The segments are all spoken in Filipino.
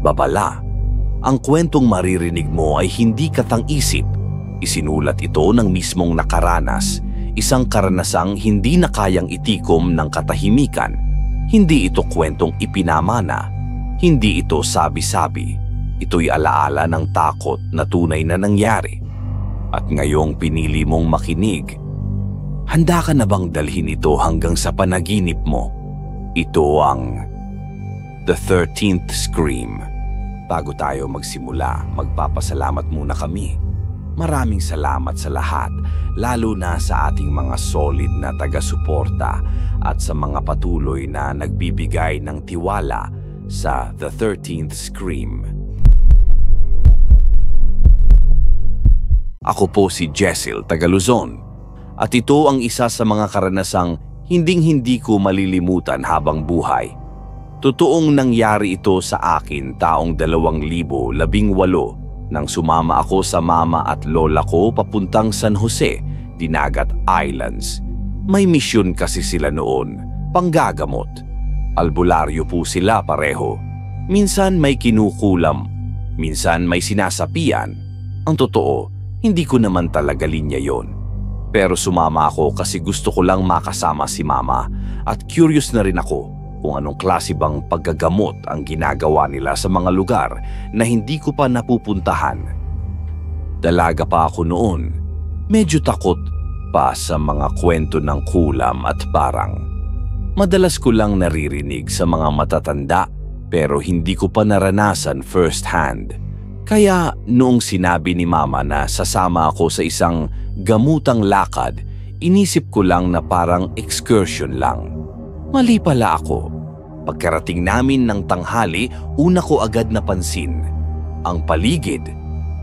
babala. Ang kwentong maririnig mo ay hindi katang-isip. Isinulat ito ng mismong nakaranas, isang karanasang hindi na kayang itikom ng katahimikan. Hindi ito kwentong ipinamana. Hindi ito sabi-sabi. Ito'y alaala ng takot na tunay na nangyari. At ngayong pinili mong makinig, handa ka na bang dalhin ito hanggang sa panaginip mo? Ito ang The 13th Scream. Bago tayo magsimula, magpapasalamat muna kami. Maraming salamat sa lahat, lalo na sa ating mga solid na taga-suporta at sa mga patuloy na nagbibigay ng tiwala sa The 13th Scream. Ako po si Jessel, taga Luzon, at ito ang isa sa mga karanasang hinding-hindi ko malilimutan habang buhay. Totoong nangyari ito sa akin taong 2018 nang sumama ako sa mama at lola ko papuntang San Jose, Dinagat Islands. May misyon kasi sila noon, panggagamot. Albularyo po sila pareho. Minsan may kinukulam, minsan may sinasapian. Ang totoo, hindi ko naman talaga linya yon. Pero sumama ako kasi gusto ko lang makasama si mama at curious na rin ako kung anong klase bang paggagamot ang ginagawa nila sa mga lugar na hindi ko pa napupuntahan. Dalaga pa ako noon, medyo takot pa sa mga kwento ng kulam at barang. Madalas ko lang naririnig sa mga matatanda pero hindi ko pa naranasan first hand. Kaya noong sinabi ni mama na sasama ako sa isang gamutang lakad, inisip ko lang na parang excursion lang. Mali pala ako. Pagkarating namin ng tanghali, una ko agad napansin ang paligid.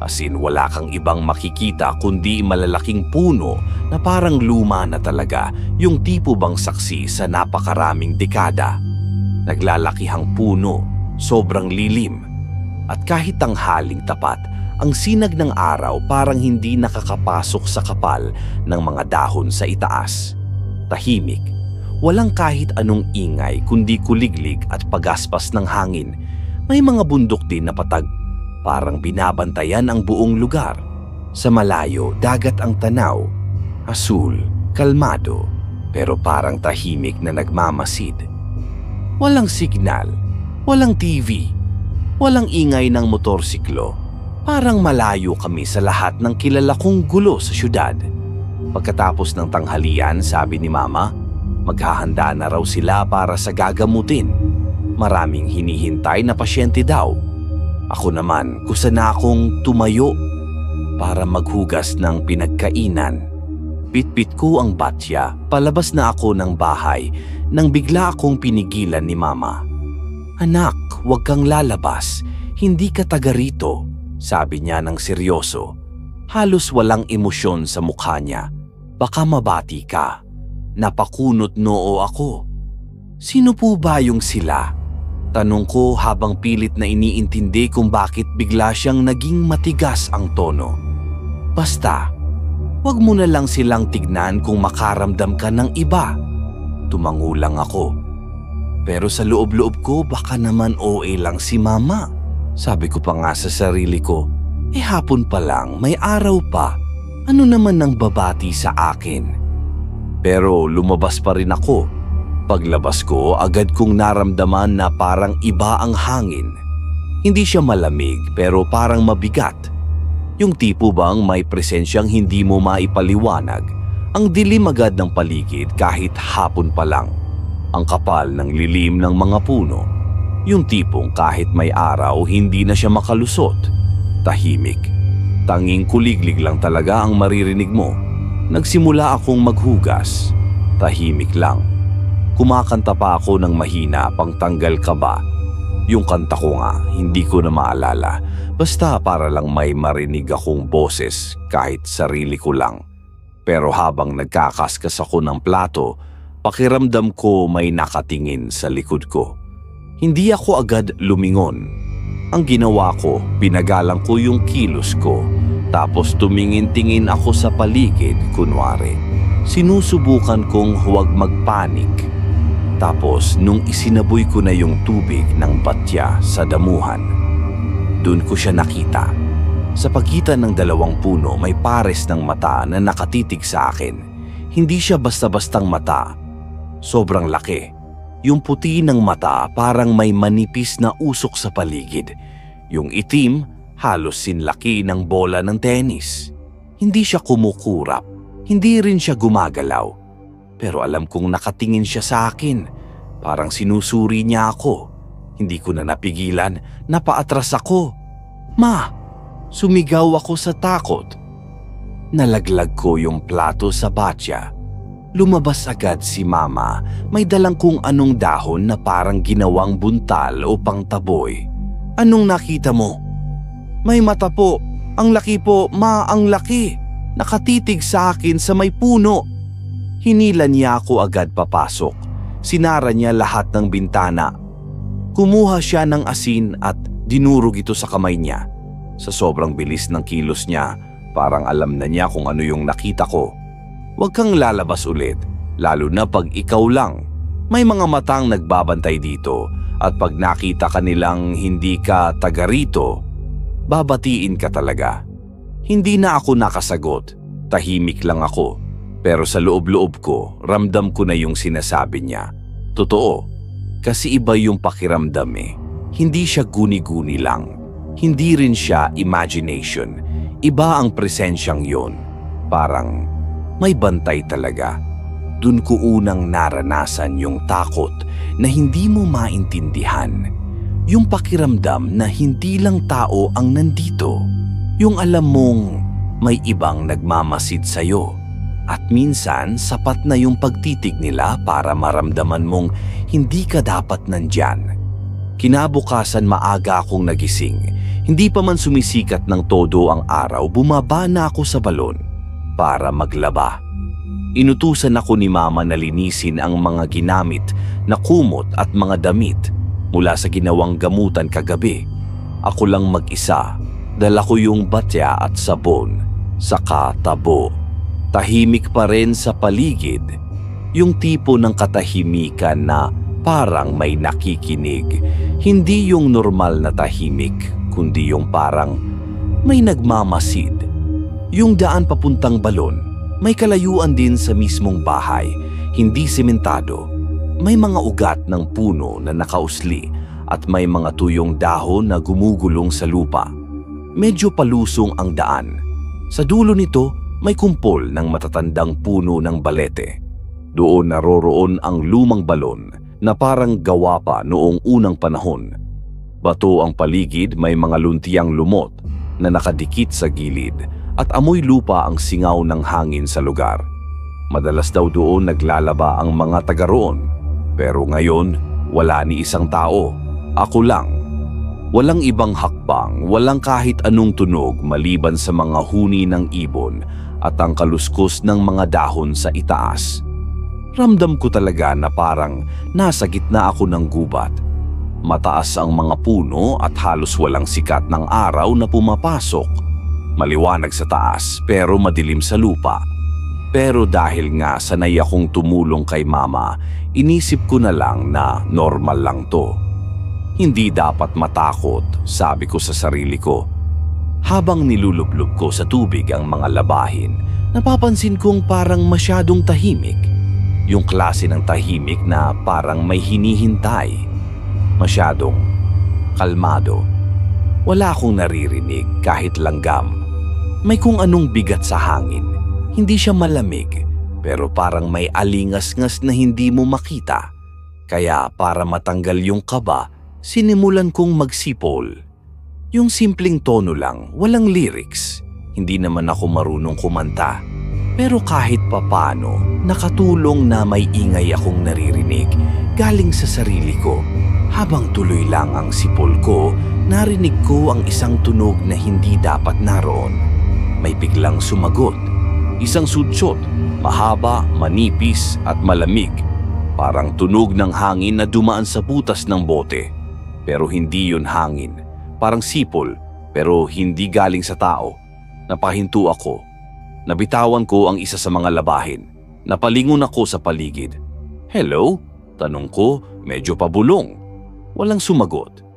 As in wala kang ibang makikita kundi malalaking puno na parang luma na talaga, yung tipo bang saksi sa napakaraming dekada. Naglalakihang puno, sobrang lilim. At kahit tanghaling tapat, ang sinag ng araw parang hindi nakakapasok sa kapal ng mga dahon sa itaas. Tahimik, walang kahit anong ingay kundi kuliglig at pagaspas ng hangin. May mga bundok din na patag, parang binabantayan ang buong lugar. Sa malayo, dagat ang tanaw, asul, kalmado, pero parang tahimik na nagmamasid. Walang signal, walang TV, walang ingay ng motorsiklo. Parang malayo kami sa lahat ng kilala kong gulo sa syudad. Pagkatapos ng tanghalian, sabi ni mama, maghahanda na raw sila para sa gagamutin. Maraming hinihintay na pasyente daw. Ako naman, kusa na akong tumayo para maghugas ng pinagkainan. Bitbit ko ang batya, palabas na ako ng bahay nang bigla akong pinigilan ni mama. Anak, huwag kang lalabas. Hindi ka taga rito, sabi niya ng seryoso. Halos walang emosyon sa mukha niya. Baka mabati ka. Napakunot noo ako. Sino po ba yung sila? Tanong ko habang pilit na iniintindi kung bakit bigla siyang naging matigas ang tono. Basta, wag mo na lang silang tignan kung makaramdam ka ng iba. Tumangulang ako. Pero sa loob-loob ko baka naman OA lang si mama. Sabi ko pa nga sa sarili ko, hapon pa lang, may araw pa. Ano naman nang babati sa akin? Pero lumabas pa rin ako. Paglabas ko, agad kong naramdaman na parang iba ang hangin. Hindi siya malamig pero parang mabigat. Yung tipo bang may presensyang hindi mo maipaliwanag. Ang dilim agad ng paligid kahit hapon pa lang. Ang kapal ng lilim ng mga puno. Yung tipong kahit may araw, hindi na siya makalusot. Tahimik. Tanging kuliglig lang talaga ang maririnig mo. Nagsimula akong maghugas. Tahimik lang. Kumakanta pa ako ng mahina pang tanggal kaba. Yung kanta ko nga, hindi ko na maalala. Basta para lang may marinig akong boses kahit sarili ko lang. Pero habang nagkakaskas ako ng plato, pakiramdam ko may nakatingin sa likod ko. Hindi ako agad lumingon. Ang ginawa ko, pinagalang ko yung kilos ko. Tapos tumingin-tingin ako sa paligid, kunwari. Sinusubukan kong huwag magpanik. Tapos nung isinaboy ko na yung tubig ng batya sa damuhan, Doon ko siya nakita. Sa pagitan ng dalawang puno may pares ng mata na nakatitig sa akin. Hindi siya basta-bastang mata. Sobrang laki. Yung puti ng mata parang may manipis na usok sa paligid. Yung itim halos sinlaki ng bola ng tennis. Hindi siya kumukurap. Hindi rin siya gumagalaw. Pero alam kong nakatingin siya sa akin. Parang sinusuri niya ako. Hindi ko na napigilan, napaatras ako. "Ma!" Sumigaw ako sa takot. Nalaglag ko yung plato sa batya. Lumabas agad si Mama, may dalang kung anong dahon na parang ginawang buntal o pangtaboy. "Anong nakita mo?" "May mata po. Ang laki po, Ma, ang laki. Nakatitig sa akin sa may puno." Hinila niya ako agad papasok. Sinara niya lahat ng bintana. Kumuha siya ng asin at dinurog ito sa kamay niya. Sa sobrang bilis ng kilos niya, parang alam na niya kung ano yung nakita ko. "Huwag kang lalabas ulit, lalo na pag ikaw lang. May mga matang nagbabantay dito at pag nakita ka nilang hindi ka taga rito, babatiin ka talaga." Hindi na ako nakasagot, tahimik lang ako. Pero sa loob-loob ko, ramdam ko na yung sinasabi niya. Totoo, kasi iba yung pakiramdam eh. Hindi siya guni-guni lang. Hindi rin siya imagination. Iba ang presensyang yon. Parang may bantay talaga. Dun ko unang naranasan yung takot na hindi mo maintindihan. Yung pakiramdam na hindi lang tao ang nandito. Yung alam mong may ibang nagmamasid sa'yo. At minsan sapat na yung pagtitig nila para maramdaman mong hindi ka dapat nandyan. Kinabukasan maaga akong nagising. Hindi pa man sumisikat ng todo ang araw, bumaba na ako sa balon para maglaba. Inutusan ako ni Mama na linisin ang mga ginamit na kumot at mga damit mula sa ginawang gamutan kagabi. Ako lang mag-isa, dala ko yung batya at sabon, saka tabo. Tahimik pa rin sa paligid, yung tipo ng katahimikan na parang may nakikinig. Hindi yung normal na tahimik, kundi yung parang may nagmamasid. Yung daan papuntang balon, may kalayuan din sa mismong bahay, hindi sementado. May mga ugat ng puno na nakausli at may mga tuyong dahon na gumugulong sa lupa. Medyo palusong ang daan. Sa dulo nito, may kumpol ng matatandang puno ng balete. Doon naroroon ang lumang balon na parang gawa pa noong unang panahon. Bato ang paligid, may mga luntiang lumot na nakadikit sa gilid at amoy lupa ang singaw ng hangin sa lugar. Madalas daw doon naglalaba ang mga taga roon. Pero ngayon, wala ni isang tao. Ako lang. Walang ibang hakbang, walang kahit anong tunog maliban sa mga huni ng ibon at ang kaluskos ng mga dahon sa itaas. Ramdam ko talaga na parang nasa gitna ako ng gubat. Mataas ang mga puno at halos walang sikat ng araw na pumapasok. Maliwanag sa taas pero madilim sa lupa. Pero dahil nga sanay akong tumulong kay Mama, inisip ko na lang na normal lang to. Hindi dapat matakot, sabi ko sa sarili ko. Habang nilulublob ko sa tubig ang mga labahin, napapansin kong parang masyadong tahimik. Yung klase ng tahimik na parang may hinihintay. Masyadong kalmado. Wala akong naririnig kahit langgam. May kung anong bigat sa hangin. Hindi siya malamig, pero parang may alingas-ngas na hindi mo makita. Kaya para matanggal yung kaba, sinimulan kong magsipol. Yung simpleng tono lang, walang lyrics. Hindi naman ako marunong kumanta. Pero kahit papano, nakatulong na may ingay akong naririnig galing sa sarili ko. Habang tuloy lang ang sipol ko, narinig ko ang isang tunog na hindi dapat naroon. May biglang sumagot. Isang sutsot, mahaba, manipis at malamig. Parang tunog ng hangin na dumaan sa butas ng bote. Pero hindi yun hangin. Parang sipol, pero hindi galing sa tao. Napahinto ako. Nabitawan ko ang isa sa mga labahin. Napalingon ako sa paligid. "Hello?" Tanong ko, medyo pabulong. Walang sumagot.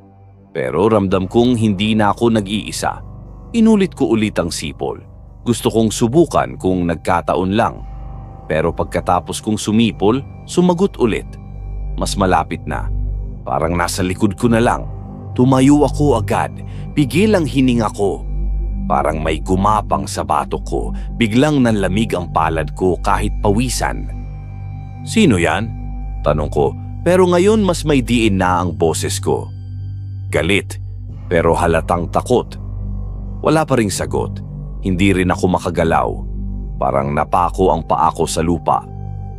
Pero ramdam kong hindi na ako nag-iisa. Inulit ko ulit ang sipol. Gusto kong subukan kung nagkataon lang. Pero pagkatapos kong sumipol, sumagot ulit. Mas malapit na. Parang nasa likod ko na lang. Tumayo ako agad. Pigil ang hininga ko. Parang may gumapang sa batok ko. Biglang nanlamig ang palad ko kahit pawisan. "Sino yan?" tanong ko. Pero ngayon mas may diin na ang boses ko. Galit, pero halatang takot. Wala pa ring sagot. Hindi rin ako makagalaw. Parang napako ang paa ko sa lupa.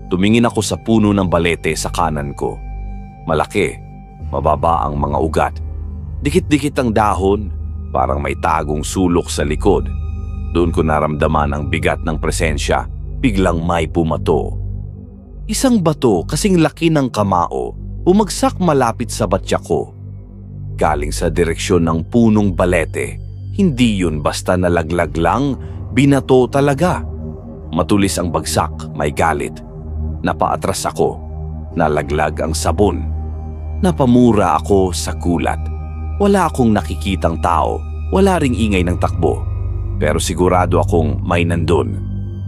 Tumingin ako sa puno ng balete sa kanan ko. Malaki, mababa ang mga ugat. Dikit-dikit ang dahon, parang may tagong sulok sa likod. Doon ko naramdaman ang bigat ng presensya. Biglang may pumato. Isang bato kasing laki ng kamao, bumagsak malapit sa batya ko. Galing sa direksyon ng punong balete. Hindi yun basta nalaglag lang, binato talaga. Matulis ang bagsak, may galit. Napaatras ako. Nalaglag ang sabon. Napamura ako sa kulat. Wala akong nakikitang tao, wala ring ingay ng takbo. Pero sigurado akong may nandun.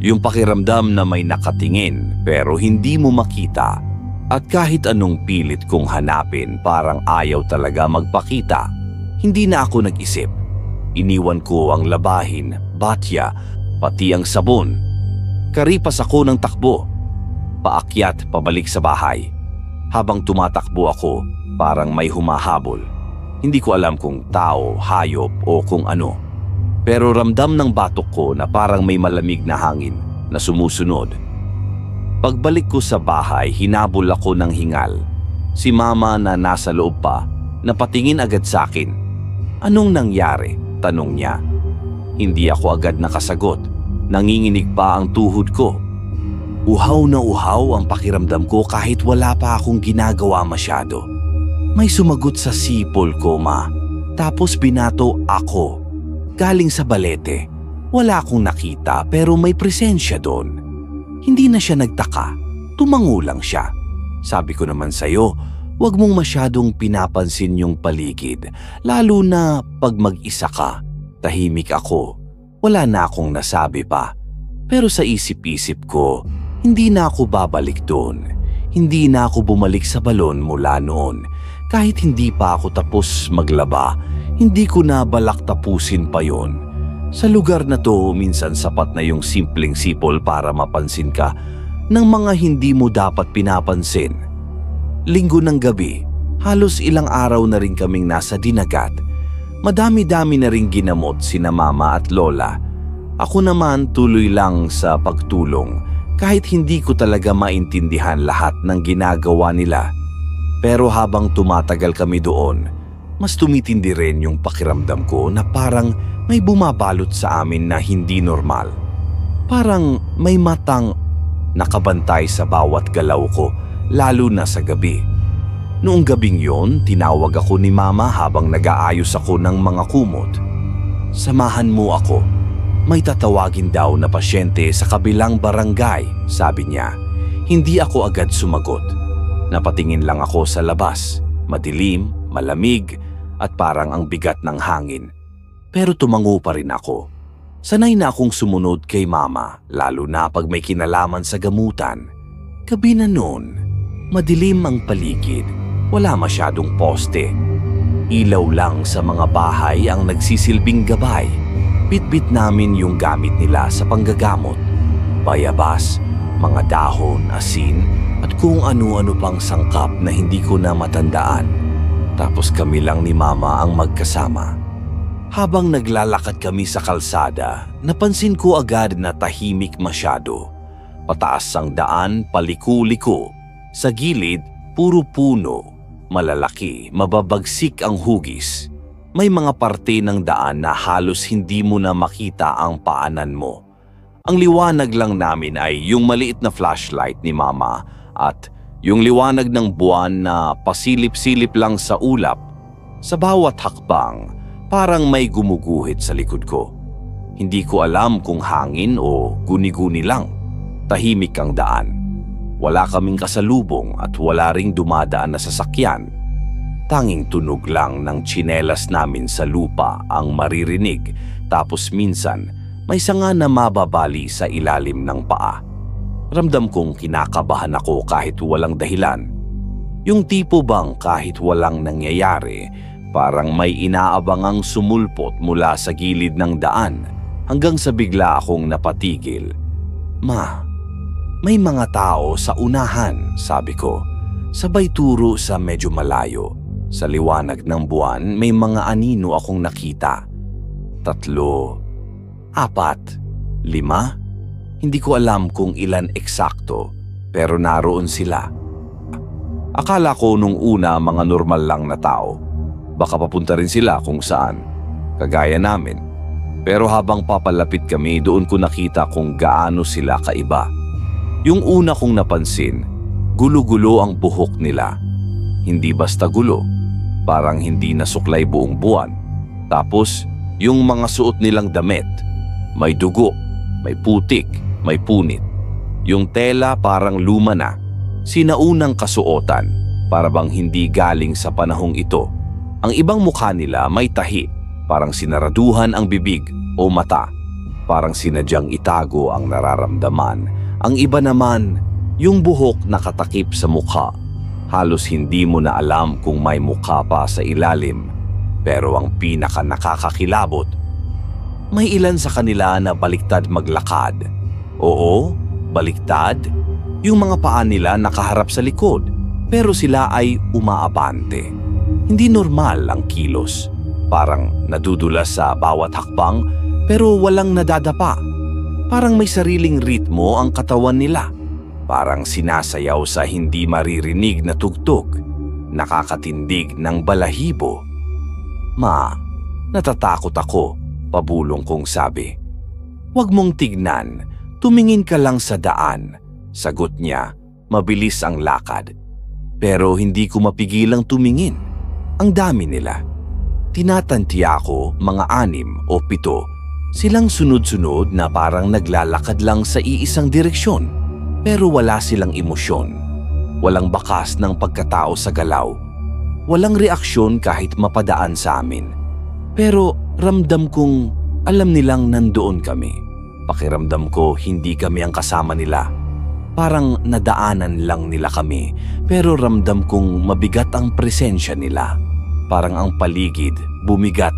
Yung pakiramdam na may nakatingin pero hindi mo makita. At kahit anong pilit kong hanapin, parang ayaw talaga magpakita. Hindi na ako nag-isip. Iniwan ko ang labahin, batya, pati ang sabon. Karipas ako ng takbo. Paakyat pabalik sa bahay. Habang tumatakbo ako, parang may humahabol. Hindi ko alam kung tao, hayop o kung ano. Pero ramdam ng batok ko na parang may malamig na hangin na sumusunod. Pagbalik ko sa bahay, hinabol ako ng hingal. Si mama na nasa loob pa, napatingin agad sa akin. "Anong nangyari?" tanong niya. Hindi ako agad nakasagot. Nanginginig pa ang tuhod ko. Uhaw na uhaw ang pakiramdam ko kahit wala pa akong ginagawa masyado. May sumagot sa sipol ko, ma. Tapos binato ako. Galing sa balete. Wala akong nakita pero may presensya doon. Hindi na siya nagtaka. Tumango lang siya. Sabi ko naman sa'yo, huwag mong masyadong pinapansin yung paligid. Lalo na pag mag-isa ka. Tahimik ako. Wala na akong nasabi pa. Pero sa isip-isip ko, hindi na ako babalik doon. Hindi na ako bumalik sa balon mula noon. Kahit hindi pa ako tapos maglaba, hindi ko na balak tapusin pa yon. Sa lugar na to, minsan sapat na yung simpleng sipol para mapansin ka ng mga hindi mo dapat pinapansin. Linggo ng gabi, halos ilang araw na rin kaming nasa dinagat. Madami-dami na rin ginamot sina mama at lola. Ako naman tuloy lang sa pagtulong kahit hindi ko talaga maintindihan lahat ng ginagawa nila. Pero habang tumatagal kami doon, mas tumitindi rin yung pakiramdam ko na parang may bumabalot sa amin na hindi normal. Parang may matang nakabantay sa bawat galaw ko, lalo na sa gabi. Noong gabing yon, tinawag ako ni mama habang nag-aayos ako ng mga kumot. "Samahan mo ako. May tatawagin daw na pasyente sa kabilang barangay," sabi niya. Hindi ako agad sumagot. Napatingin lang ako sa labas. Madilim, malamig, at parang ang bigat ng hangin. Pero tumango pa rin ako. Sanay na akong sumunod kay mama, lalo na pag may kinalaman sa gamutan. Gabi na noon, madilim ang paligid. Wala masyadong poste. Ilaw lang sa mga bahay ang nagsisilbing gabay. Bitbit namin yung gamit nila sa panggagamot. Bayabas, mga dahon, asin, at kung ano-ano pang sangkap na hindi ko na matandaan. Tapos kami lang ni mama ang magkasama. Habang naglalakad kami sa kalsada, napansin ko agad na tahimik masyado. Pataas ang daan, paliko-liko. Sa gilid, puro puno. Malalaki, mababagsik ang hugis. May mga parte ng daan na halos hindi mo na makita ang paanan mo. Ang liwanag lang namin ay yung maliit na flashlight ni mama at yung liwanag ng buwan na pasilip-silip lang sa ulap. Sa bawat hakbang, parang may gumuguhit sa likod ko. Hindi ko alam kung hangin o guni-guni lang. Tahimik ang daan. Wala kaming kasalubong at wala ring dumadaan na sasakyan. Tanging tunog lang ng tsinelas namin sa lupa ang maririnig, tapos minsan may sanga na mababali sa ilalim ng paa. Ramdam kong kinakabahan ako kahit walang dahilan. Yung tipo bang kahit walang nangyayari, parang may inaabangang sumulpot mula sa gilid ng daan hanggang sa bigla akong napatigil. "Ma, may mga tao sa unahan," sabi ko. Sabay turo sa medyo malayo. Sa liwanag ng buwan, may mga anino akong nakita. 3, 4, 5? Hindi ko alam kung ilan eksakto, pero naroon sila. Akala ko nung una mga normal lang na tao. Baka papunta rin sila kung saan, kagaya namin. Pero habang papalapit kami, doon ko nakita kung gaano sila kaiba. Yung una kong napansin, gulo-gulo ang buhok nila. Hindi basta gulo, parang hindi nasuklay buong buwan. Tapos, yung mga suot nilang damit, may dugo, may putik, may punit. Yung tela parang luma na, sinaunang kasuotan, para bang hindi galing sa panahong ito. Ang ibang mukha nila may tahi, parang sinaraduhan ang bibig o mata, parang sinadyang itago ang nararamdaman. Ang iba naman, yung buhok nakatakip sa mukha. Halos hindi mo na alam kung may mukha pa sa ilalim. Pero ang pinaka nakakakilabot, may ilan sa kanila na baliktad maglakad. Oo, baliktad. Yung mga paa nila nakaharap sa likod, pero sila ay umaabante. Hindi normal ang kilos. Parang nadudulas sa bawat hakbang, pero walang nadadapa. Parang may sariling ritmo ang katawan nila. Parang sinasayaw sa hindi maririnig na tugtog. Nakakatindig ng balahibo. "Ma, natatakot ako," pabulong kong sabi. "Huwag mong tignan, tumingin ka lang sa daan." Sagot niya, mabilis ang lakad. Pero hindi ko mapigilang tumingin. Ang dami nila. Tinatantiya ko mga 6 o 7. Silang sunod-sunod na parang naglalakad lang sa iisang direksyon. Pero wala silang emosyon. Walang bakas ng pagkatao sa galaw. Walang reaksyon kahit mapadaan sa amin. Pero ramdam kong alam nilang nandoon kami. Pakiramdam ko hindi kami ang kasama nila. Parang nadaanan lang nila kami, pero ramdam kong mabigat ang presensya nila. Parang ang paligid bumigat.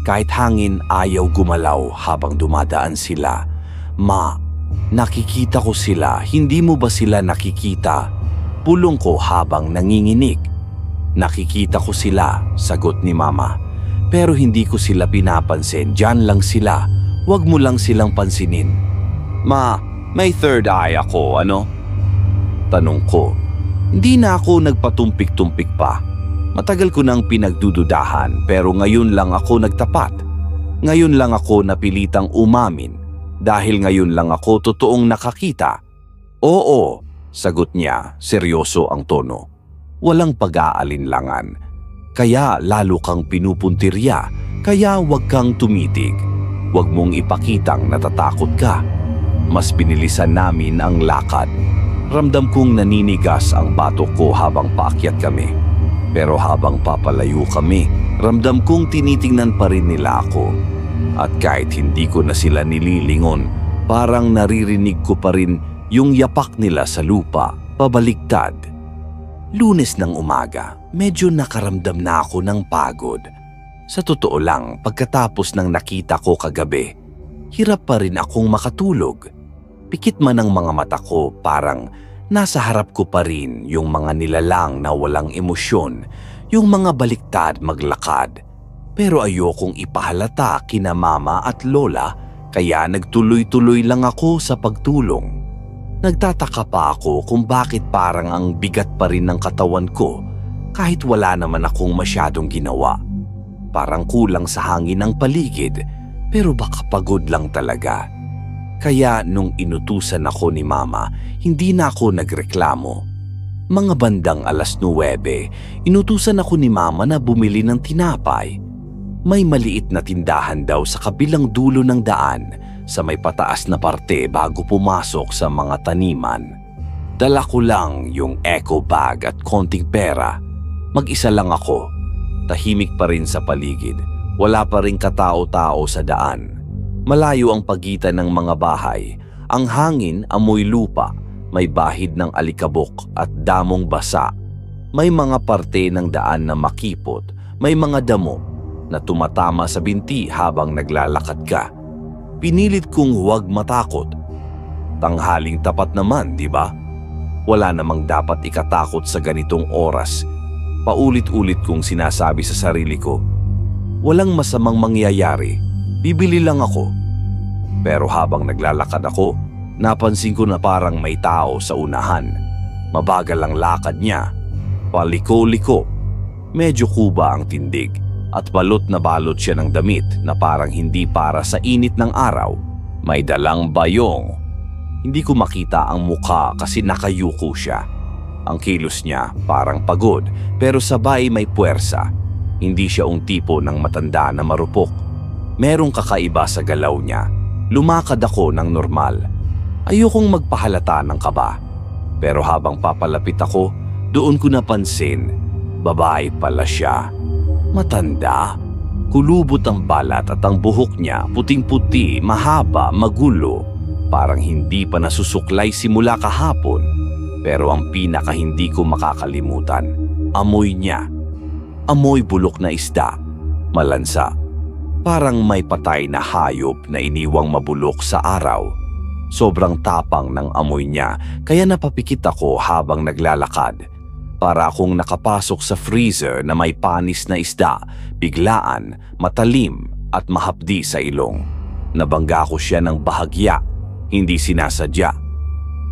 Kahit hangin ayaw gumalaw habang dumadaan sila. "Ma, nakikita ko sila, hindi mo ba sila nakikita?" Pulong ko habang nanginginig. "Nakikita ko sila," sagot ni Mama. "Pero hindi ko sila pinapansin, diyan lang sila. Huwag mo lang silang pansinin." "Ma, may third eye ako, ano?" Tanong ko. Hindi na ako nagpatumpik-tumpik pa. Matagal ko nang pinagdududahan, pero ngayon lang ako nagtapat. Ngayon lang ako napilitang umamin. Dahil ngayon lang ako totoong nakakita. "Oo," sagot niya, seryoso ang tono. Walang pag-aalinlangan. "Kaya lalo kang pinupuntirya, kaya huwag kang tumitig. Huwag mong ipakitang natatakot ka." Mas binilisan namin ang lakad. Ramdam kong naninigas ang batok ko habang paakyat kami. Pero habang papalayo kami, ramdam kong tinitingnan pa rin nila ako. At kahit hindi ko na sila nililingon, parang naririnig ko pa rin yung yapak nila sa lupa, pabaliktad. Lunes ng umaga, medyo nakaramdam na ako ng pagod. Sa totoo lang, pagkatapos ng nakita ko kagabi, hirap pa rin akong makatulog. Pikit man ang mga mata ko, parang nasa harap ko pa rin yung mga nilalang na walang emosyon, yung mga baliktad maglakad. Pero ayokong ipahalata kina Mama at Lola, kaya nagtuloy-tuloy lang ako sa pagtulong. Nagtataka pa ako kung bakit parang ang bigat pa rin ng katawan ko kahit wala naman akong masyadong ginawa. Parang kulang sa hangin ang paligid, pero baka pagod lang talaga. Kaya nung inutusan ako ni Mama, hindi na ako nagreklamo. Mga bandang 9:00, inutusan ako ni Mama na bumili ng tinapay. May maliit na tindahan daw sa kabilang dulo ng daan, sa may pataas na parte bago pumasok sa mga taniman. Dala ko lang yung eco bag at konting pera. Mag-isa lang ako. Tahimik pa rin sa paligid. Wala pa rin katao-tao sa daan. Malayo ang pagitan ng mga bahay. Ang hangin amoy lupa. May bahid ng alikabok at damong basa. May mga parte ng daan na makipot. May mga damo na tumatama sa binti habang naglalakad ka. Pinilit kong huwag matakot. Tanghaling tapat naman, di ba? Wala namang dapat ikatakot sa ganitong oras. Paulit-ulit kong sinasabi sa sarili ko, walang masamang mangyayari, bibili lang ako. Pero habang naglalakad ako, napansin ko na parang may tao sa unahan. Mabagal ang lakad niya, paliko-liko. Medyo kuba ang tindig at balot na balot siya ng damit na parang hindi para sa init ng araw. May dalang bayong. Hindi ko makita ang mukha kasi nakayuko siya. Ang kilos niya parang pagod pero sabay may puwersa. Hindi siya ang tipo ng matanda na marupok. Merong kakaiba sa galaw niya. Lumakad ako ng normal. Ayokong magpahalata ng kaba. Pero habang papalapit ako, doon ko napansin, babae pala siya. Matanda. Kulubot ang balat at ang buhok niya puting-puti, mahaba, magulo. Parang hindi pa nasusuklay simula kahapon. Pero ang pinaka hindi ko makakalimutan, amoy niya. Amoy bulok na isda, malansa. Parang may patay na hayop na iniwang mabulok sa araw. Sobrang tapang ng amoy niya kaya napapikit ako habang naglalakad. Para akong nakapasok sa freezer na may panis na isda, biglaan, matalim at mahapdi sa ilong. Nabangga ko siya ng bahagya, hindi sinasadya.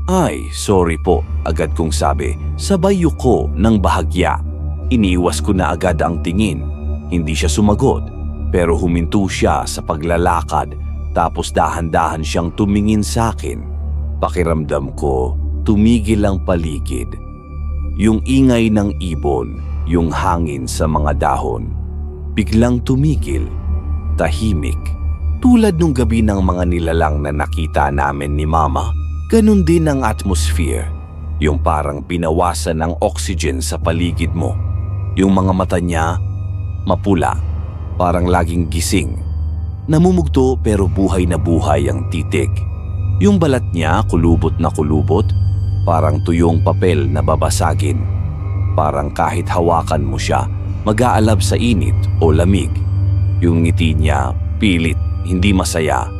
Ay, sorry po, agad kong sabi, sabay yuko ng bahagya. Iniwas ko na agad ang tingin. Hindi siya sumagot, pero huminto siya sa paglalakad tapos dahan-dahan siyang tumingin sa akin. Pakiramdam ko, tumigil ang paligid. Yung ingay ng ibon, yung hangin sa mga dahon. Biglang tumigil, tahimik. Tulad nung gabi ng mga nilalang na nakita namin ni Mama, ganun din ang atmosphere. Yung parang binawasan ng oxygen sa paligid mo. Yung mga mata niya, mapula, parang laging gising. Namumugto pero buhay na buhay ang titig. Yung balat niya kulubot na kulubot, parang tuyong papel na babasagin. Parang kahit hawakan mo siya, mag-aalab sa init o lamig. Yung ngiti niya, pilit, hindi masaya.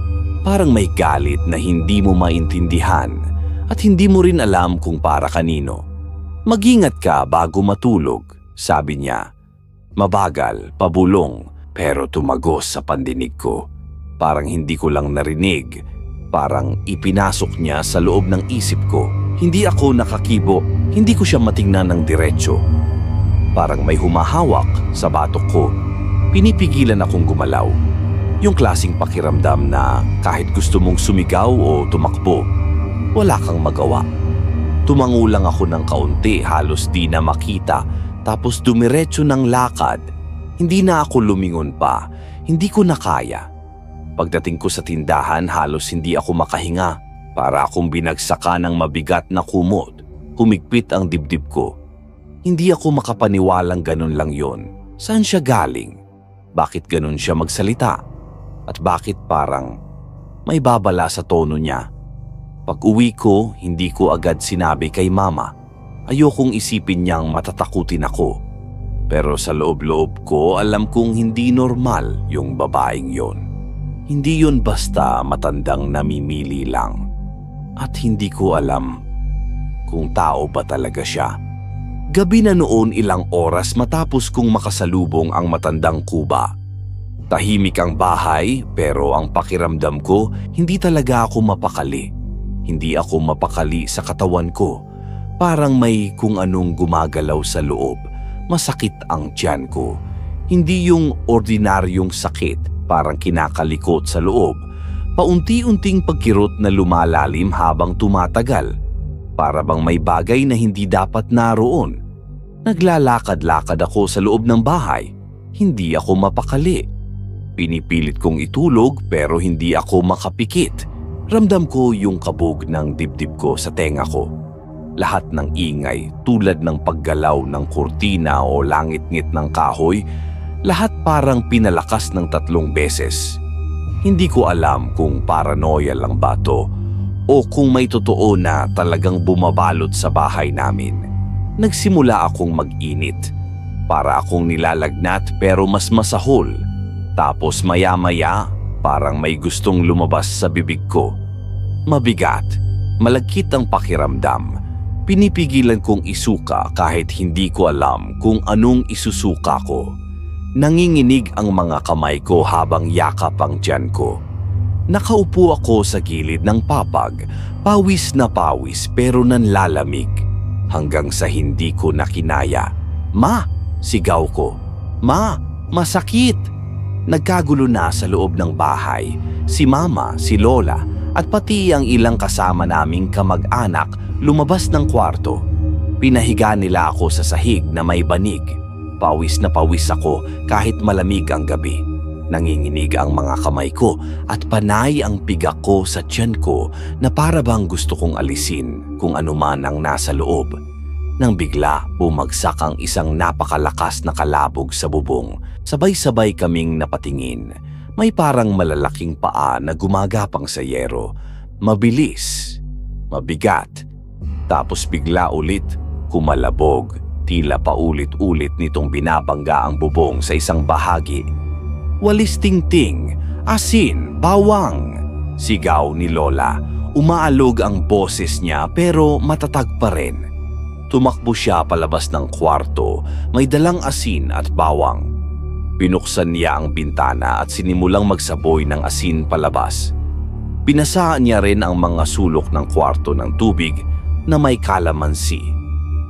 Parang may galit na hindi mo maintindihan at hindi mo rin alam kung para kanino. Mag-ingat ka bago matulog, sabi niya. Mabagal, pabulong, pero tumagos sa pandinig ko. Parang hindi ko lang narinig. Parang ipinasok niya sa loob ng isip ko. Hindi ako nakakibo, hindi ko siya matingnan ng diretsyo. Parang may humahawak sa batok ko. Pinipigilan akong gumalaw. Yung klaseng pakiramdam na kahit gusto mong sumigaw o tumakbo, wala kang magawa. Tumango lang ako ng kaunti, halos di na makita, tapos dumiretso ng lakad. Hindi na ako lumingon pa, hindi ko na kaya. Pagdating ko sa tindahan, halos hindi ako makahinga. Para akong binagsakan ng mabigat na kumot, humigpit ang dibdib ko. Hindi ako makapaniwalang ganun lang yon. Saan siya galing? Bakit ganun siya magsalita? At bakit parang may babala sa tono niya? Pag uwi ko, hindi ko agad sinabi kay Mama. Ayokong isipin niyang matatakutin ako. Pero sa loob-loob ko, alam kong hindi normal yung babaeng yon. Hindi yon basta matandang namimili lang. At hindi ko alam kung tao ba talaga siya. Gabi na noon, ilang oras matapos kong makasalubong ang matandang kuba. Tahimik ang bahay pero ang pakiramdam ko, hindi talaga ako mapakali. Hindi ako mapakali sa katawan ko. Parang may kung anong gumagalaw sa loob. Masakit ang tiyan ko. Hindi yung ordinaryong sakit, parang kinakalikot sa loob. Paunti-unting pagkirot na lumalalim habang tumatagal. Para bang may bagay na hindi dapat naroon. Naglalakad-lakad ako sa loob ng bahay. Hindi ako mapakali. Pinipilit kong itulog pero hindi ako makapikit. Ramdam ko yung kabog ng dibdib ko sa tenga ko. Lahat ng ingay tulad ng paggalaw ng kurtina o langit-ngit ng kahoy, lahat parang pinalakas ng 3 beses. Hindi ko alam kung paranoia lang ba to o kung may totoo na talagang bumabalot sa bahay namin. Nagsimula akong mag-init. Para akong nilalagnat pero mas masahol. Tapos maya-maya parang may gustong lumabas sa bibig ko. Mabigat, malagkit ang pakiramdam. Pinipigilan kong isuka kahit hindi ko alam kung anong isusuka ko. Nanginginig ang mga kamay ko habang yakap ang tiyan ko. Nakaupo ako sa gilid ng papag, pawis na pawis pero nanlalamig. Hanggang sa hindi ko nakinaya. "Ma!" sigaw ko. "Ma! Masakit!" Nagkagulo na sa loob ng bahay. Si Mama, si Lola at pati ang ilang kasama naming kamag-anak lumabas ng kwarto. Pinahiga nila ako sa sahig na may banig. Pawis na pawis ako kahit malamig ang gabi. Nanginginig ang mga kamay ko at panay ang pigak ko sa tiyan ko na para bang gusto kong alisin kung ano man ang nasa loob. Nang bigla bumagsak ang isang napakalakas na kalabog sa bubong. Sabay-sabay kaming napatingin. May parang malalaking paa na gumagapang sa yero. Mabilis, mabigat. Tapos bigla ulit kumalabog. Tila paulit-ulit nitong binabangga ang bubong sa isang bahagi. "Walis tingting, asin, bawang!" sigaw ni Lola. Umaalog ang boses niya pero matatag pa rin. Tumakbo siya palabas ng kwarto, may dalang asin at bawang. Binuksan niya ang bintana at sinimulang magsaboy ng asin palabas. Binasaan niya rin ang mga sulok ng kwarto ng tubig na may kalamansi.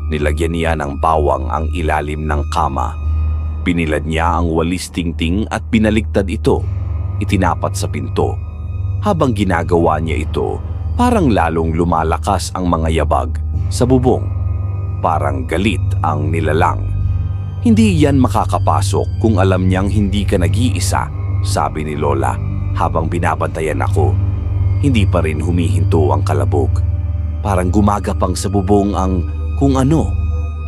Nilagyan niya ng bawang ang ilalim ng kama. Pinilad niya ang walis tingting at binaligtad ito. Itinapat sa pinto. Habang ginagawa niya ito, parang lalong lumalakas ang mga yabag sa bubong. Parang galit ang nilalang. "Hindi yan makakapasok kung alam niyang hindi ka nag-iisa," sabi ni Lola habang binabantayan ako. Hindi pa rin humihinto ang kalabog. Parang gumagapang sa bubong ang kung ano,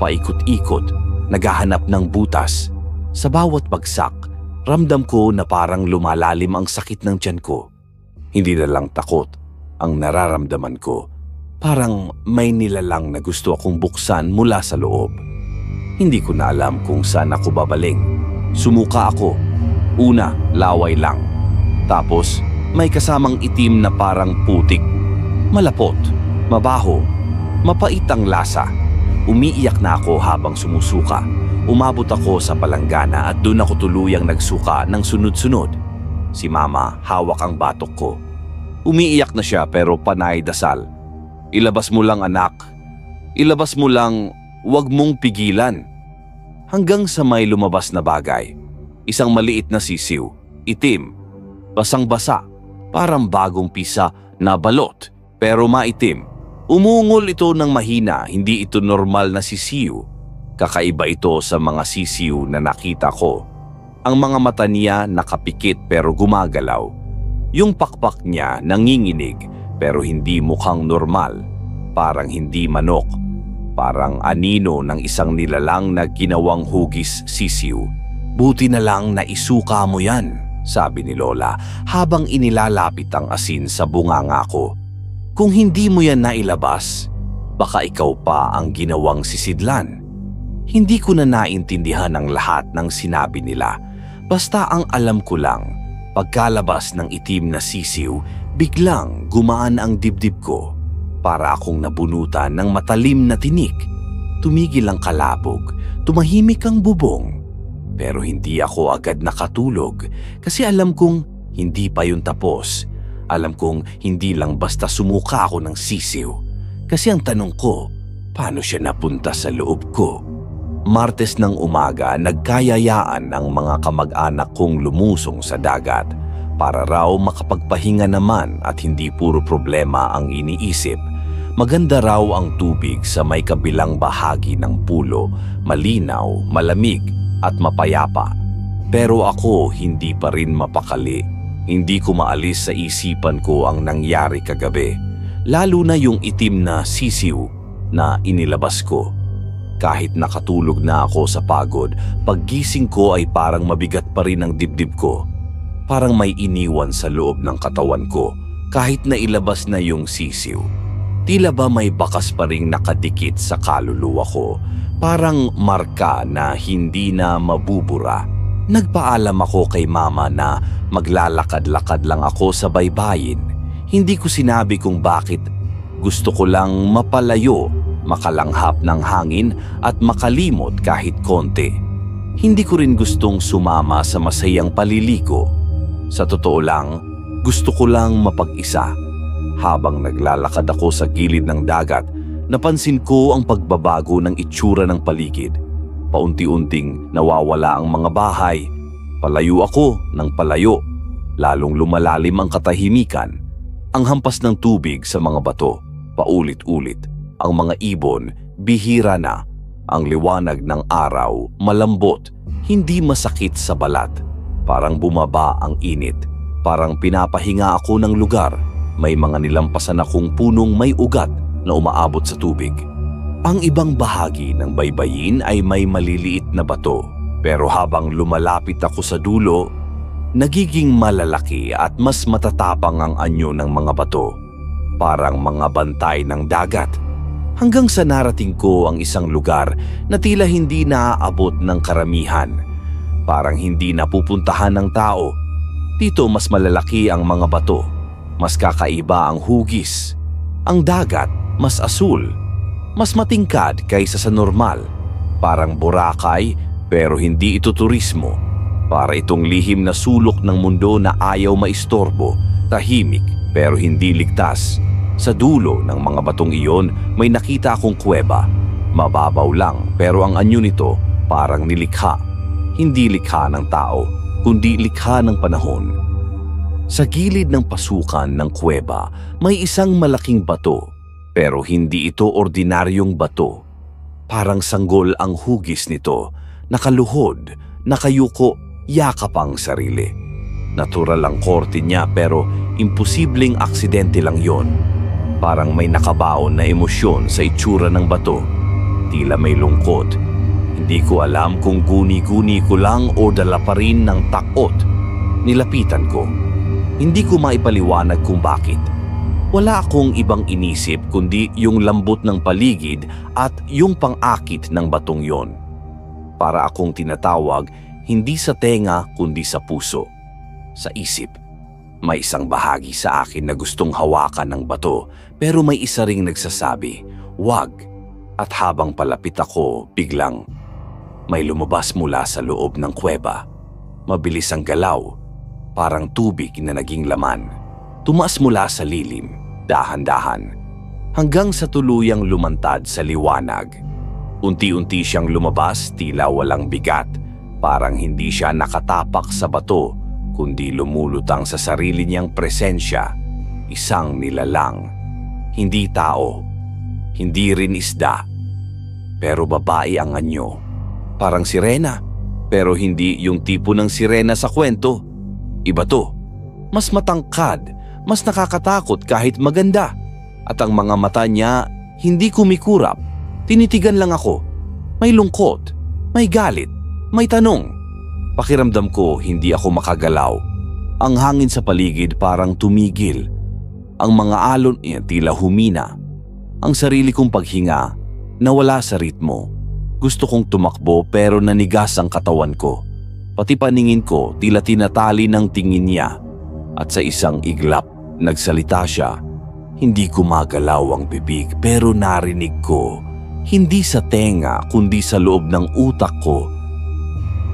paikot-ikot, naghahanap ng butas. Sa bawat bagsak, ramdam ko na parang lumalalim ang sakit ng tiyan ko. Hindi na lang takot ang nararamdaman ko. Parang may nilalang na gusto akong buksan mula sa loob. Hindi ko na alam kung saan ako babaling. Sumuka ako. Una, laway lang. Tapos, may kasamang itim na parang putik. Malapot, mabaho, mapait ang lasa. Umiiyak na ako habang sumusuka. Umabot ako sa palanggana at doon ako tuluyang nagsuka ng sunod-sunod. Si Mama hawak ang batok ko. Umiiyak na siya pero panay dasal. "Ilabas mo lang, anak. Ilabas mo lang, wag mong pigilan." Hanggang sa may lumabas na bagay. Isang maliit na sisiw, itim, basang-basa, parang bagong pisa na balot, pero maitim. Umungol ito ng mahina, hindi ito normal na sisiw. Kakaiba ito sa mga sisiw na nakita ko. Ang mga mata niya nakapikit pero gumagalaw. Yung pakpak niya nanginginig pero hindi mukhang normal. Parang hindi manok. Parang anino ng isang nilalang na ginawang hugis sisiw. "Buti na lang na isuka mo yan," sabi ni Lola habang inilalapit ang asin sa bunganga ko. "Kung hindi mo yan nailabas, baka ikaw pa ang ginawang sisidlan." Hindi ko na naintindihan ang lahat ng sinabi nila. Basta ang alam ko lang, pagkalabas ng itim na sisiw, biglang gumaan ang dibdib ko. Para akong nabunutan ng matalim na tinik. Tumigil ang kalabog, tumahimik ang bubong. Pero hindi ako agad nakatulog kasi alam kong hindi pa yun tapos. Alam kong hindi lang basta sumuka ako ng sisiw. Kasi ang tanong ko, paano siya napunta sa loob ko? Martes ng umaga, nagkayayaan ang mga kamag-anak kong lumusong sa dagat para raw makapagpahinga naman at hindi puro problema ang iniisip. Maganda raw ang tubig sa may kabilang bahagi ng pulo, malinaw, malamig at mapayapa. Pero ako hindi pa rin mapakali. Hindi ko maalis sa isipan ko ang nangyari kagabi. Lalo na yung itim na sisiw. na inilabas ko. Kahit nakatulog na ako sa pagod, paggising ko ay parang mabigat pa rin ang dibdib ko. Parang may iniwan sa loob ng katawan ko kahit na ilabas na yung sisiw. Tila ba may bakas pa ring nakadikit sa kaluluwa ko, parang marka na hindi na mabubura. Nagpaalam ako kay mama na maglalakad-lakad lang ako sa baybayin. Hindi ko sinabi kung bakit. Gusto ko lang mapalayo, makalanghap ng hangin at makalimot kahit konti. Hindi ko rin gustong sumama sa masayang paliligo. Sa totoo lang, gusto ko lang mapag-isa. Habang naglalakad ako sa gilid ng dagat, napansin ko ang pagbabago ng itsura ng paligid. Paunti-unting nawawala ang mga bahay. Palayo ako ng palayo. Lalong lumalalim ang katahimikan. Ang hampas ng tubig sa mga bato, paulit-ulit. Ang mga ibon, bihira na. Ang liwanag ng araw, malambot, hindi masakit sa balat. Parang bumaba ang init. Parang pinapahinga ako ng lugar. May mga nilampasan akong punong may ugat na umaabot sa tubig. Ang ibang bahagi ng baybayin ay may maliliit na bato. Pero habang lumalapit ako sa dulo, nagiging malalaki at mas matatapang ang anyo ng mga bato. Parang mga bantay ng dagat. Hanggang sa narating ko ang isang lugar na tila hindi naaabot ng karamihan. Parang hindi napupuntahan ng tao. Dito mas malalaki ang mga bato. Mas kakaiba ang hugis. Ang dagat mas asul. Mas matingkad kaysa sa normal. Parang Boracay pero hindi ito turismo. Para itong lihim na sulok ng mundo na ayaw maistorbo. Tahimik pero hindi ligtas. Sa dulo ng mga batong iyon may nakita akong kuweba. Mababaw lang pero ang anyo nito parang nilikha. Hindi likha ng tao kundi likha ng panahon. Sa gilid ng pasukan ng kuweba may isang malaking bato pero hindi ito ordinaryong bato. Parang sanggol ang hugis nito, nakaluhod, nakayuko, yakap ang sarili. Natural ang korte niya pero imposibleng aksidente lang yon. Parang may nakabaon na emosyon sa itsura ng bato. Tila may lungkot. Hindi ko alam kung guni-guni ko lang o dala pa rin ng takot. Nilapitan ko. Hindi ko maipaliwanag kung bakit. Wala akong ibang inisip kundi yung lambot ng paligid at yung pang-akit ng batong yon. Para akong tinatawag hindi sa tenga kundi sa puso. Sa isip. May isang bahagi sa akin na gustong hawakan ng bato pero may isa ring nagsasabi, "Wag." At habang palapit ako, biglang may lumabas mula sa loob ng kuweba. Mabilis ang galaw. Parang tubig na naging laman. Tumaas mula sa lilim, dahan-dahan, hanggang sa tuluyang lumantad sa liwanag. Unti-unti siyang lumabas, tila walang bigat. Parang hindi siya nakatapak sa bato, kundi lumulutang sa sarili niyang presensya. Isang nilalang. Hindi tao. Hindi rin isda. Pero babae ang anyo. Parang sirena. Pero hindi yung tipo ng sirena sa kwento. Iba to. Mas matangkad, mas nakakatakot kahit maganda. At ang mga mata niya hindi kumikurap. Tinitigan lang ako. May lungkot, may galit, may tanong. Pakiramdam ko hindi ako makagalaw. Ang hangin sa paligid parang tumigil. Ang mga alon niya tila humina. Ang sarili kong paghinga nawala sa ritmo. Gusto kong tumakbo pero nanigas ang katawan ko. Pati paningin ko tila tinatali ng tingin niya. At sa isang iglap, nagsalita siya. Hindi ko magalaw ang bibig pero narinig ko. Hindi sa tenga kundi sa loob ng utak ko.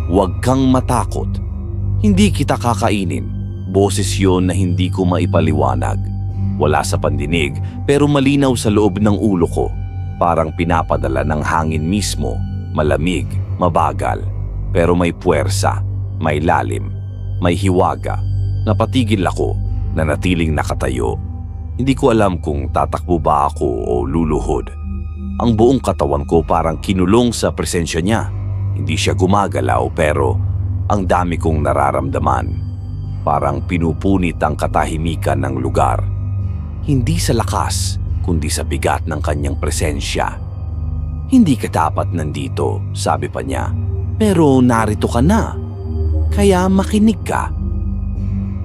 Huwag kang matakot. Hindi kita kakainin. Boses yon na hindi ko maipaliwanag. Wala sa pandinig pero malinaw sa loob ng ulo ko. Parang pinapadala ng hangin mismo. Malamig, mabagal. Pero may puwersa, may lalim, may hiwaga. Napatigil ako, nanatiling nakatayo. Hindi ko alam kung tatakbo ba ako o luluhod. Ang buong katawan ko parang kinulong sa presensya niya. Hindi siya gumagalaw pero ang dami kong nararamdaman. Parang pinupunit ang katahimikan ng lugar. Hindi sa lakas, kundi sa bigat ng kanyang presensya. "Hindi ka dapat nandito," sabi pa niya. "Pero narito ka na. Kaya makinig ka."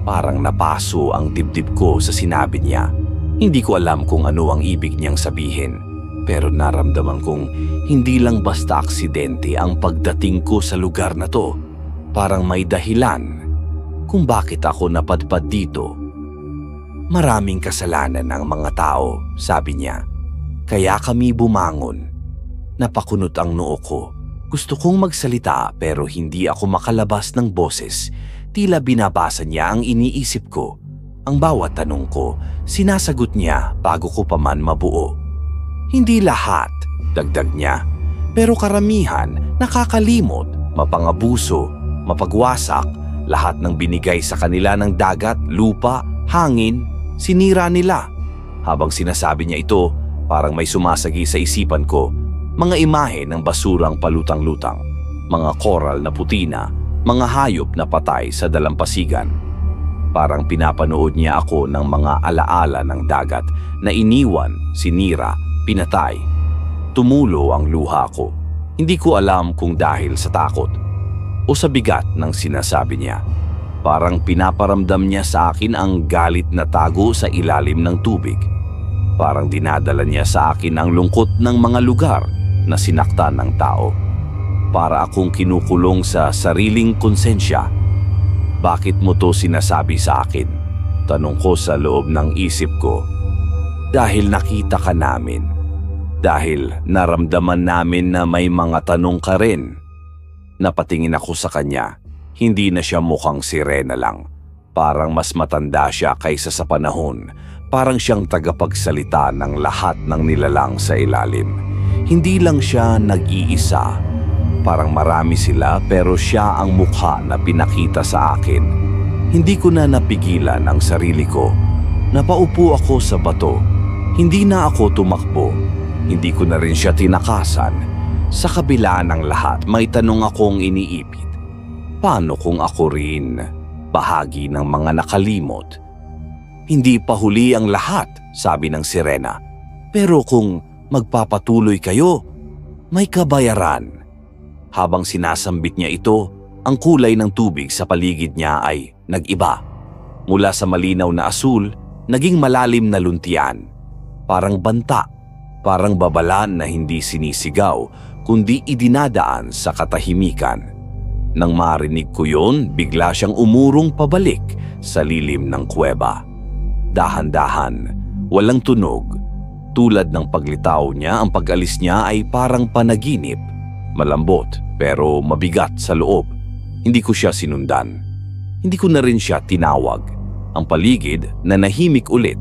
Parang napaso ang dibdib ko sa sinabi niya. Hindi ko alam kung ano ang ibig niyang sabihin, pero naramdaman kong hindi lang basta aksidente ang pagdating ko sa lugar na to. Parang may dahilan kung bakit ako napadpad dito. "Maraming kasalanan ng mga tao," sabi niya. "Kaya kami bumangon." Napakunot ang noo ko. Gusto kong magsalita pero hindi ako makalabas ng boses. Tila binabasa niya ang iniisip ko. Ang bawat tanong ko, sinasagot niya bago ko pa man mabuo. "Hindi lahat," dagdag niya, "pero karamihan nakakalimot, mapangabuso, mapagwasak, lahat ng binigay sa kanila ng dagat, lupa, hangin, sinira nila." Habang sinasabi niya ito, parang may sumasagi sa isipan ko. Mga imahe ng basurang palutang-lutang, mga koral na putina, mga hayop na patay sa dalampasigan. Parang pinapanood niya ako ng mga alaala ng dagat na iniwan, sinira, pinatay. Tumulo ang luha ko. Hindi ko alam kung dahil sa takot o sa bigat ng sinasabi niya. Parang pinaparamdam niya sa akin ang galit na tago sa ilalim ng tubig. Parang dinadala niya sa akin ang lungkot ng mga lugar na sinaktan ng tao. Para akong kinukulong sa sariling konsensya. "Bakit mo to sinasabi sa akin?" tanong ko sa loob ng isip ko. "Dahil nakita ka namin. Dahil naramdaman namin na may mga tanong ka rin." Napatingin ako sa kanya. Hindi na siya mukhang sirena lang. Parang mas matanda siya kaysa sa panahon. Parang siyang tagapagsalita ng lahat ng nilalang sa ilalim. Hindi lang siya nag-iisa. Parang marami sila pero siya ang mukha na pinakita sa akin. Hindi ko na napigilan ang sarili ko. Napaupo ako sa bato. Hindi na ako tumakbo. Hindi ko na rin siya tinakasan. Sa kabila ng lahat, may tanong akong iniipit. Paano kung ako rin bahagi ng mga nakalimot? "Hindi pa huli ang lahat," sabi ng sirena. "Pero kung magpapatuloy kayo, may kabayaran." Habang sinasambit niya ito, ang kulay ng tubig sa paligid niya ay nag-iba. Mula sa malinaw na asul, naging malalim na luntian. Parang banta, parang babalan na hindi sinisigaw, kundi idinadaan sa katahimikan. Nang marinig ko yun, bigla siyang umurong pabalik sa lilim ng kuweba. Dahan-dahan, walang tunog. Tulad ng paglitaw niya, ang pag-alis niya ay parang panaginip. Malambot pero mabigat sa loob. Hindi ko siya sinundan. Hindi ko na rin siya tinawag. Ang paligid nanahimik ulit.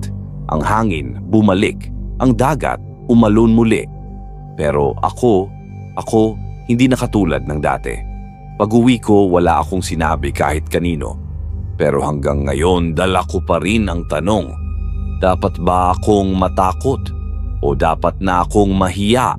Ang hangin bumalik. Ang dagat umalon muli. Pero ako hindi na katulad ng dati. Pag-uwi ko, wala akong sinabi kahit kanino. Pero hanggang ngayon, dala ko pa rin ang tanong. Dapat ba akong matakot? O dapat na akong mahiya?